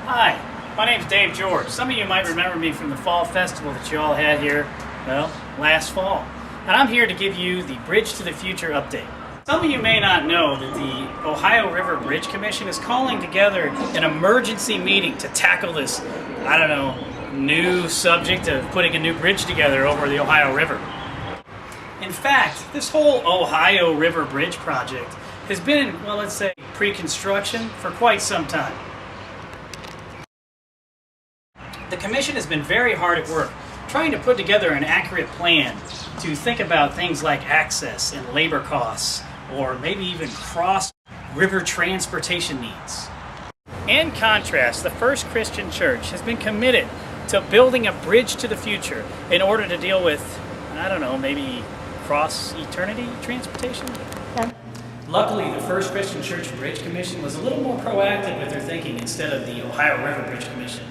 Hi, my name's Dave George. Some of you might remember me from the fall festival that you all had here, well, last fall. And I'm here to give you the Bridge to the Future update. Some of you may not know that the Ohio River Bridge Commission is calling together an emergency meeting to tackle this, new subject of putting a new bridge together over the Ohio River. In fact, this whole Ohio River Bridge project has been in, let's say, pre-construction for quite some time. The Commission has been very hard at work trying to put together an accurate plan to think about things like access and labor costs, or maybe even cross-river transportation needs. In contrast, the First Christian Church has been committed to building a bridge to the future in order to deal with, maybe cross-eternity transportation? Yeah. Luckily, the First Christian Church Bridge Commission was a little more proactive with their thinking instead of the Ohio River Bridge Commission.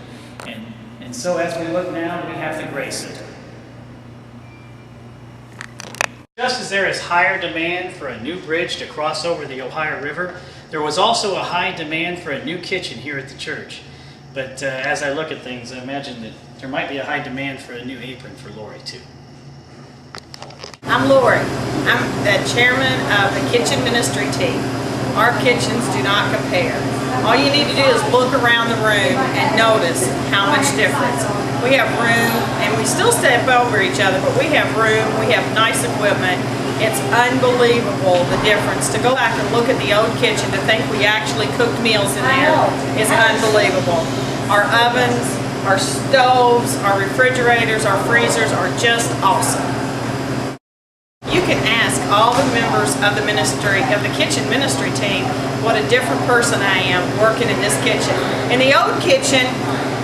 And so as we look now, we have the Grace Center. Just as there is higher demand for a new bridge to cross over the Ohio River, there was also a high demand for a new kitchen here at the church. But as I look at things, I imagine that there might be a high demand for a new apron for Lori too. I'm Lori. I'm the chairman of the kitchen ministry team. Our kitchens do not compare. All you need to do is look around the room and notice how much difference. We have room, and we still step over each other, but we have room, we have nice equipment. It's unbelievable the difference. To go back and look at the old kitchen, to think we actually cooked meals in there is unbelievable. Our ovens, our stoves, our refrigerators, our freezers are just awesome. You can ask all the members of the ministry, of the kitchen ministry team, what a different person I am working in this kitchen. In the old kitchen,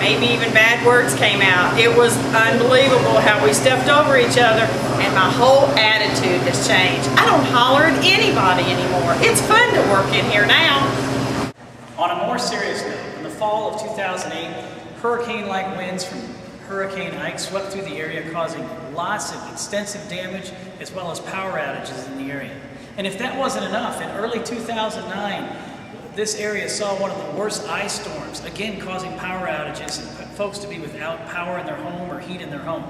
maybe even bad words came out. It was unbelievable how we stepped over each other, and my whole attitude has changed. I don't holler at anybody anymore. It's fun to work in here now. On a more serious note, in the fall of 2008, hurricane-like winds from Hurricane Ike swept through the area, causing lots of extensive damage as well as power outages in the area. And if that wasn't enough, in early 2009, this area saw one of the worst ice storms, again causing power outages and folks to be without power in their home or heat in their home.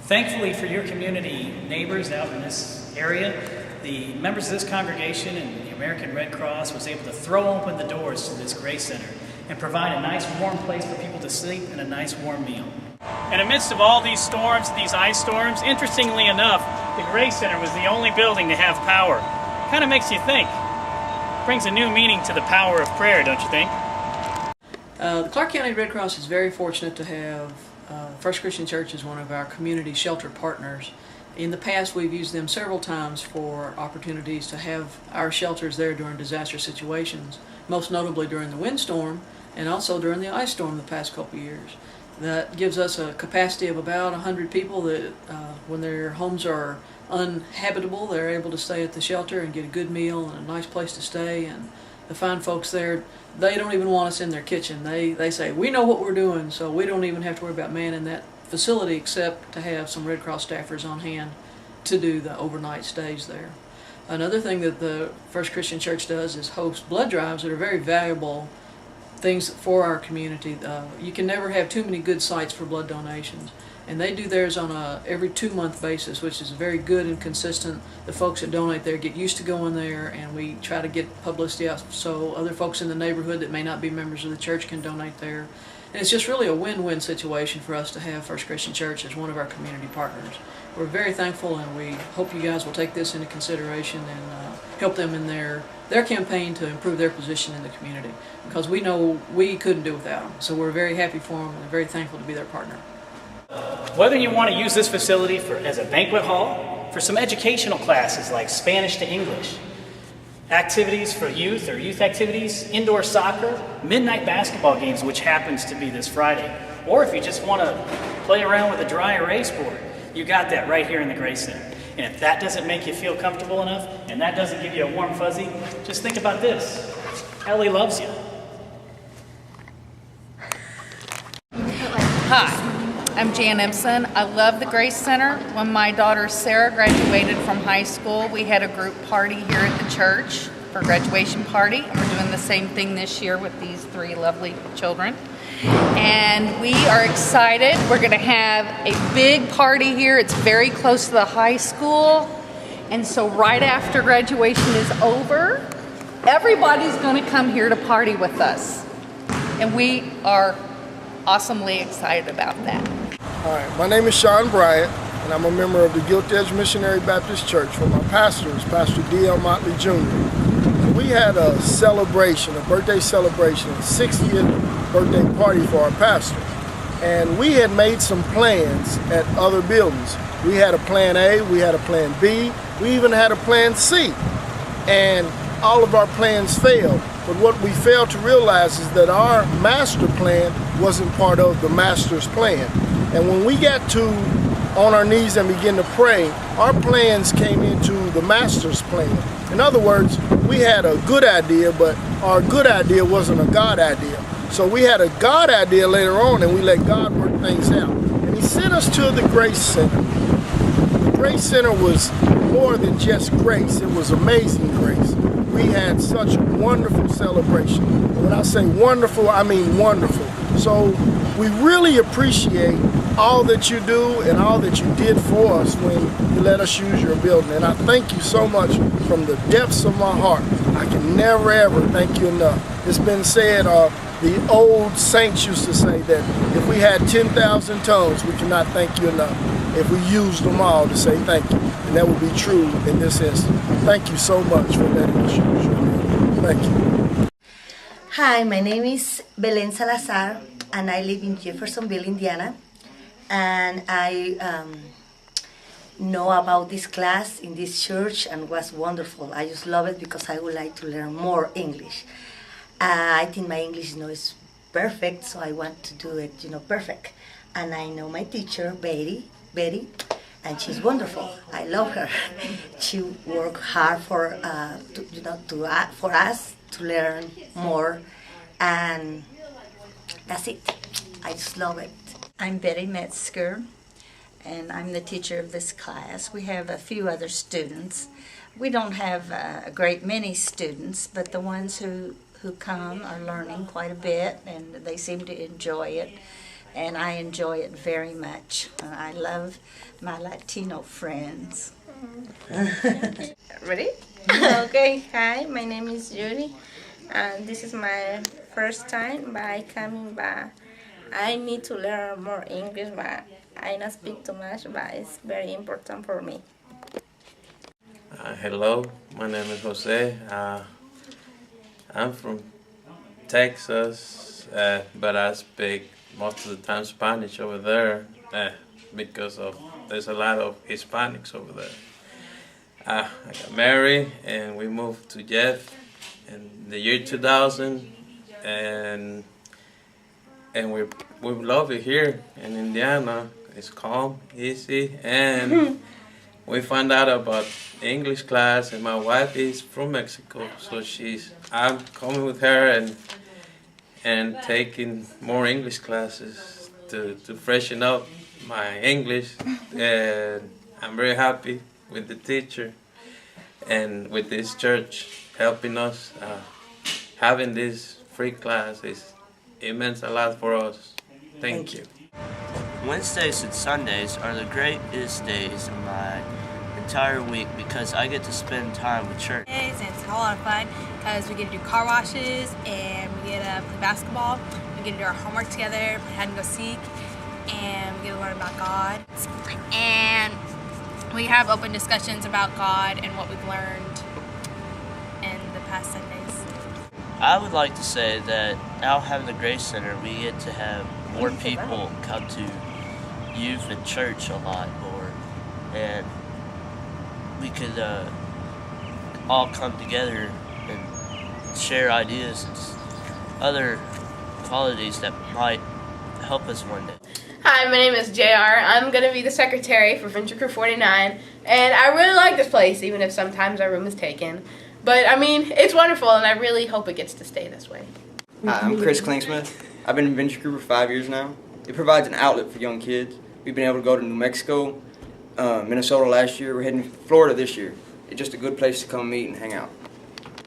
Thankfully for your community neighbors out in this area, the members of this congregation and the American Red Cross was able to throw open the doors to this Grace Center and provide a nice warm place for people to sleep and a nice warm meal. And amidst of all these storms, these ice storms, interestingly enough, the Grace Center was the only building to have power. Kind of makes you think. Brings a new meaning to the power of prayer, don't you think? The Clark County Red Cross is very fortunate to have First Christian Church as one of our community shelter partners. In the past, we've used them several times for opportunities to have our shelters there during disaster situations, most notably during the windstorm and also during the ice storm the past couple years. That gives us a capacity of about 100 people that when their homes are uninhabitable, they're able to stay at the shelter and get a good meal and a nice place to stay. And the fine folks there, they don't even want us in their kitchen. They say, we know what we're doing, so we don't even have to worry about manning that facility except to have some Red Cross staffers on hand to do the overnight stays there. Another thing that the First Christian Church does is host blood drives that are very valuable things for our community. You can never have too many good sites for blood donations, and they do theirs on a every 2-month basis, which is very good and consistent. The folks that donate there get used to going there, and we try to get publicity out so other folks in the neighborhood that may not be members of the church can donate there. And it's just really a win-win situation for us to have First Christian Church as one of our community partners. We're very thankful, and we hope you guys will take this into consideration and help them in their campaign to improve their position in the community, because we know we couldn't do without them. So we're very happy for them and very thankful to be their partner. Whether you want to use this facility as a banquet hall, for some educational classes like Spanish to English, activities for youth or youth activities, indoor soccer, midnight basketball games, which happens to be this Friday, or if you just want to play around with a dry erase board, you got that right here in the Grace Center. And if that doesn't make you feel comfortable enough, and that doesn't give you a warm fuzzy, just think about this. Ellie loves you. Hi, I'm Jan Empson. I love the Grace Center. When my daughter Sarah graduated from high school, we had a group party here at the church. for graduation party. And we're doing the same thing this year with these 3 lovely children. And we are excited. We're going to have a big party here. It's very close to the high school. And so right after graduation is over, everybody's going to come here to party with us. And we are awesomely excited about that. All right, my name is Sean Bryant, and I'm a member of the Gilt Edge Missionary Baptist Church, where my pastor is Pastor D.L. Motley Jr. And we had a celebration, a birthday celebration, a 60th birthday party for our pastor. And we had made some plans at other buildings. We had a plan A, we had a plan B, we even had a plan C. And all of our plans failed. But what we failed to realize is that our master plan wasn't part of the master's plan. And when we got to on our knees and begin to pray, our plans came into the master's plan. In other words, we had a good idea, but our good idea wasn't a God idea. So we had a God idea later on, and we let God work things out. And he sent us to the Grace Center. The Grace Center was more than just grace, it was amazing grace. We had such a wonderful celebration. And when I say wonderful, I mean wonderful. So we really appreciate all that you do and all that you did for us when you let us use your building. And I thank you so much from the depths of my heart. I can never ever thank you enough. It's been said, the old saints used to say that if we had 10,000 tongues, we cannot thank you enough. If we used them all to say thank you. And that would be true in this instance. Thank you so much for letting us use your building. Thank you. Hi, my name is Belen Salazar, and I live in Jeffersonville, Indiana. And I know about this class in this church and was wonderful. I just love it because I would like to learn more English. I think my English is perfect, so I want to do it, perfect. And I know my teacher, Betty, and she's wonderful. I love her. She worked hard for for us to learn more, and that's it. I just love it. I'm Betty Metzger, and I'm the teacher of this class. We have a few other students. We don't have a great many students, but the ones who come are learning quite a bit, and they seem to enjoy it, and I enjoy it very much. I love my Latino friends. Ready? Okay, hi, my name is Judy, and this is my first time by coming by. I need to learn more English, but I don't speak too much, but it's very important for me. Hello, my name is Jose. I'm from Texas, but I speak most of the time Spanish over there because there's a lot of Hispanics over there. I got married and we moved to Jeff in the year 2000, and we love it here in Indiana. It's calm, easy, and we found out about English class, and my wife is from Mexico, so I'm coming with her and taking more English classes to freshen up my English, and I'm very happy with the teacher and with this church helping us. Having this free class it means a lot for us. Thank you. Wednesdays and Sundays are the greatest days of my entire week because I get to spend time with church. And it's a whole lot of fun because we get to do car washes and we get to play basketball. We get to do our homework together, play hide and go seek, and we get to learn about God. And we have open discussions about God and what we've learned in the past Sundays. I would like to say that now having the Grace Center, we get to have more people come to youth and church a lot more, and we could all come together and share ideas and other qualities that might help us one day. Hi, my name is JR. I'm going to be the secretary for Venture Crew 49, and I really like this place, even if sometimes our room is taken. But, I mean, it's wonderful, and I really hope it gets to stay this way. I'm Chris Klingsmith. I've been in Venture Crew for 5 years now. It provides an outlet for young kids. We've been able to go to New Mexico, Minnesota last year. We're heading to Florida this year. It's just a good place to come meet and hang out.